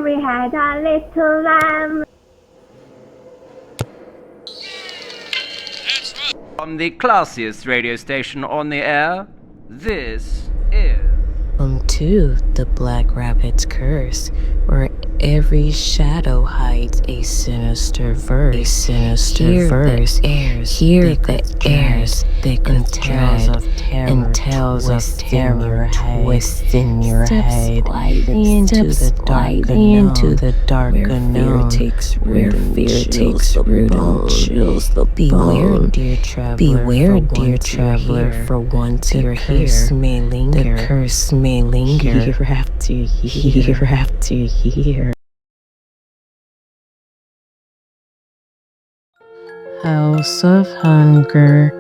we had a little lamb. From the classiest radio station on the air, this is... Welcome to the Black Rabbit's Curse, where every shadow hides a sinister verse. Hear the airs thick with dread and tales of terror twist in your head into the dark unknown, where fear takes root and chills the bone. Beware, dear traveler, for once you're here, the curse may linger year after year. House of Hunger.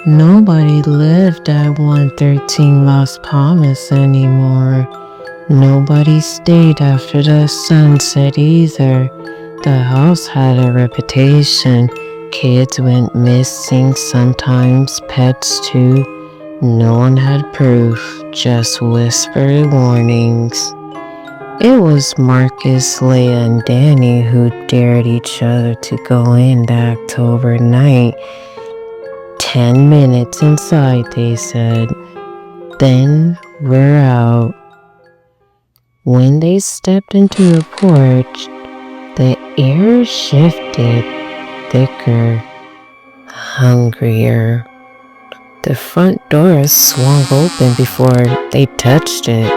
Nobody lived at 113 Las Palmas anymore. Nobody stayed after the sunset either. The house had a reputation. Kids went missing, sometimes pets too. No one had proof, just whispered warnings. It was Marcus, Leah, and Dani who dared each other to go in that October night. 10 minutes inside, they said. Then we're out. When they stepped into the porch, the air shifted, thicker, hungrier. The front door swung open before they touched it.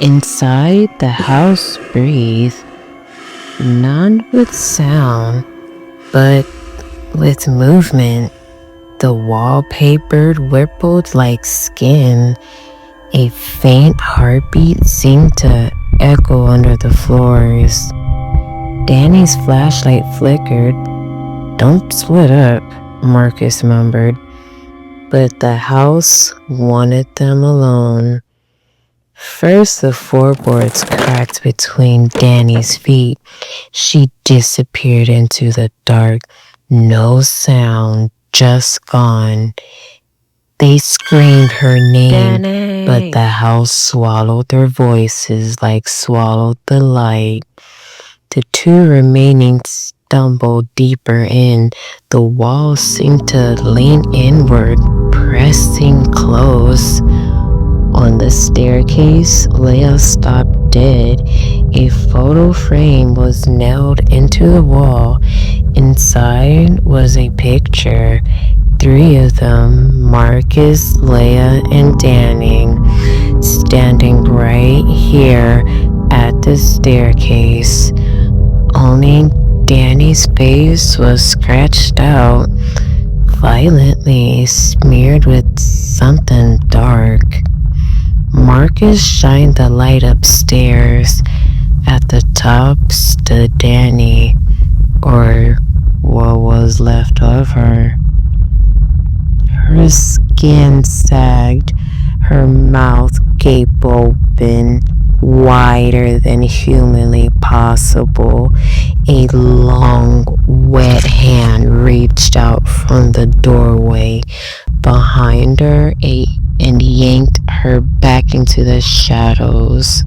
Inside, the house breathed, not with sound, but with movement. The wallpaper rippled like skin. A faint heartbeat seemed to echo under the floors. Dani's flashlight flickered. "Don't split up," Marcus mumbled. But the house wanted them alone. First, the floorboards cracked between Dani's feet. She disappeared into the dark. No sound, just gone. They screamed her name, Dani. But the house swallowed their voices like swallowed the light. The two remaining stumbled deeper in. The walls seemed to lean inward, pressing close. On the staircase, Leah stopped dead. A photo frame was nailed into the wall. Inside was a picture. 3 of them, Marcus, Leah, and Dani, standing right here at the staircase. Only Dani's face was scratched out, violently smeared with something dark. Marcus shined the light upstairs. At the top stood Dani, or what was left of her. Her skin sagged, her mouth gaped open, wider than humanly possible. A long, wet hand reached out from the doorway behind her and yanked her back into the shadows.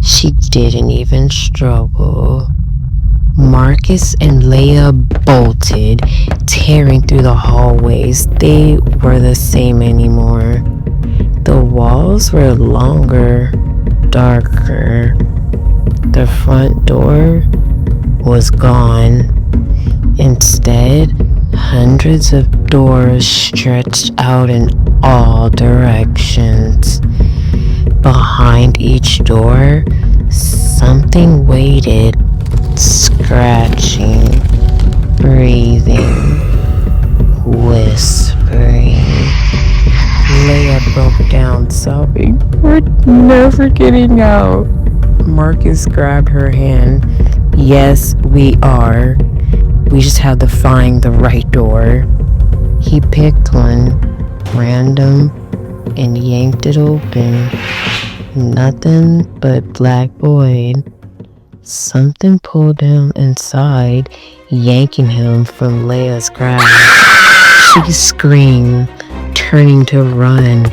She didn't even struggle. Marcus and Leah bolted, tearing through the hallways. They were the same anymore. The walls were longer, darker. The front door was gone. Instead, hundreds of doors stretched out in all directions. Behind each door, something waited, scratching, breathing, whispering. Leah broke down, sobbing. "We're never getting out." Marcus grabbed her hand. "Yes, we are. We just have to find the right door." He picked one, random, and yanked it open. Nothing but black void. Something pulled him inside, yanking him from Leah's grasp. She screamed, turning to run,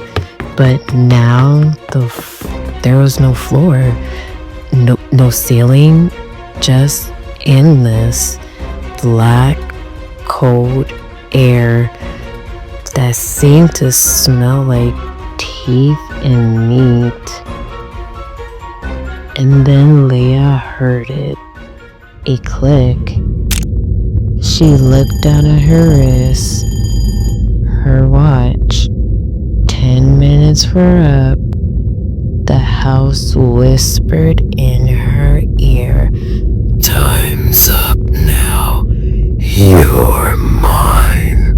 but now there was no floor, No ceiling, just endless black, cold air that seemed to smell like teeth and meat. And then Leah heard it. A click. She looked down at her wrist. Her watch. 10 minutes were up. The house whispered in her ear. Time's up now. You're mine.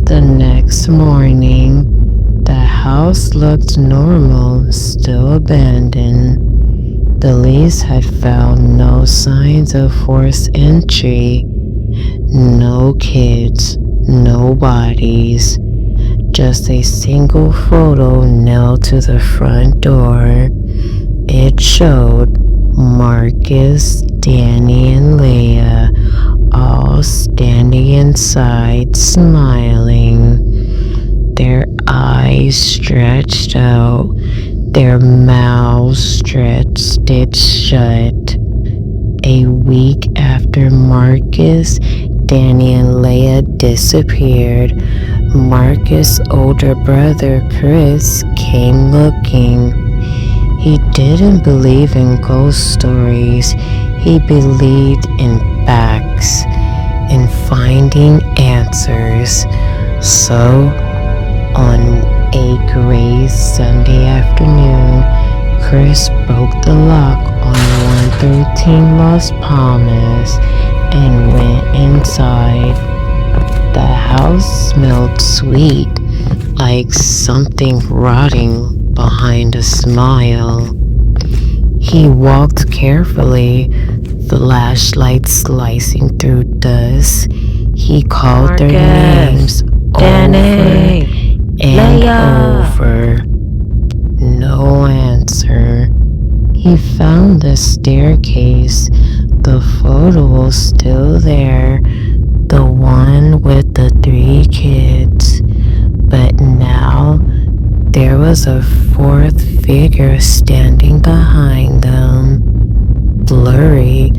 The next morning, the house looked normal, still abandoned. The police had found no signs of forced entry. No kids, no bodies. Just a single photo nailed to the front door. It showed Marcus, Dani, and Leah all standing inside, smiling. Their eyes stretched out, their mouths stretched shut. A week after Marcus, Dani and Leah disappeared, Marcus' older brother Chris came looking. He didn't believe in ghost stories. He believed in facts, in finding answers. So, on a gray Sunday afternoon, Chris broke the lock on 113 Las Palmas and went inside. The house smelled sweet, like something rotting behind a smile. He walked carefully, flashlight slicing through dust. He called their names Dani, and Leah. over. No answer. He found the staircase. The photo was still there. The one with the 3 kids. But now there was a 4th figure standing behind them. Blurry,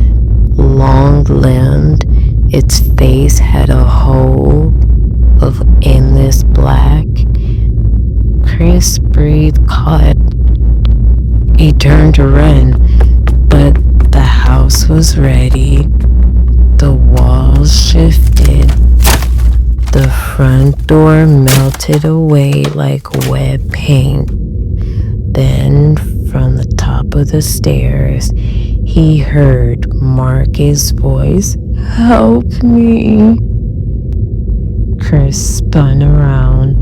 long-limbed. Its face had a hole of endless black. Chris breathed caught. He turned to run, but the house was ready. The walls shifted. The front door melted away like wet paint. Then, from the top of the stairs, he heard Marcus' voice, "Help me." Chris spun around.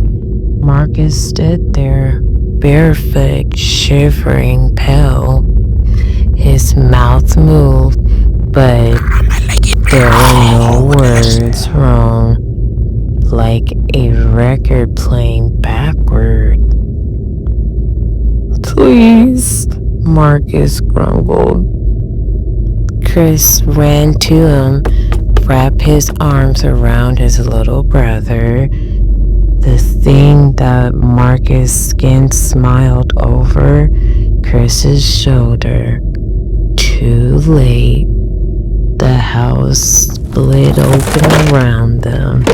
Marcus stood there, barefoot, shivering, pale. His mouth moved, but there were no words wrong, like a record playing backward. "Please," Marcus grumbled. Chris ran to him, wrapped his arms around his little brother. The thing that Marcus' skin smiled over Chris's shoulder. Too late. The house split open around them.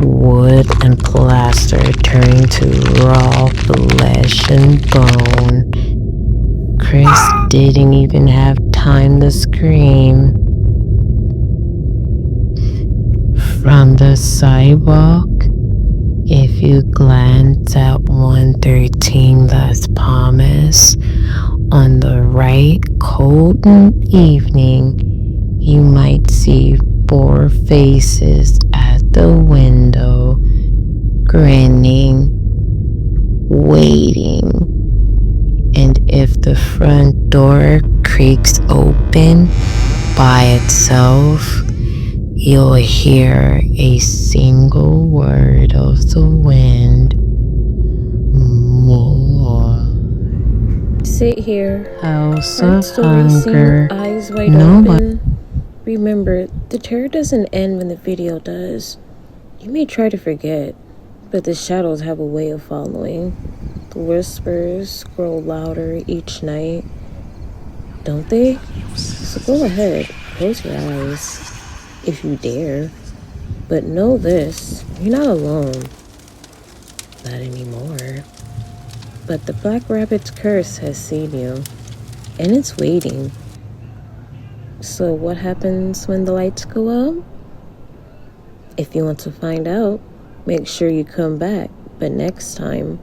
Wood and plaster turned to raw flesh and bone. Chris didn't even have time to scream. From the sidewalk, if you glance at 113 Las Palmas, on the right cold evening, you might see 4 faces at the window, grinning, waiting. And if the front door creaks open by itself, you'll hear a single word of the wind. More. Sit here. House Heart of still hunger. racing, eyes wide Nobody. open. Remember, the terror doesn't end when the video does. You may try to forget, but the shadows have a way of following. The whispers grow louder each night, don't they? So go ahead, close your eyes, if you dare. But know this, you're not alone. Not anymore. But the Black Rabbit's curse has seen you, and it's waiting. So what happens when the lights go out? If you want to find out, make sure you come back. But next time,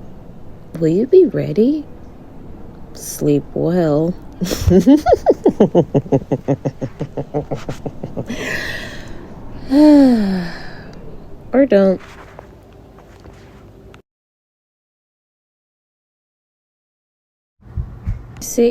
will you be ready? Sleep well. Or don't. See?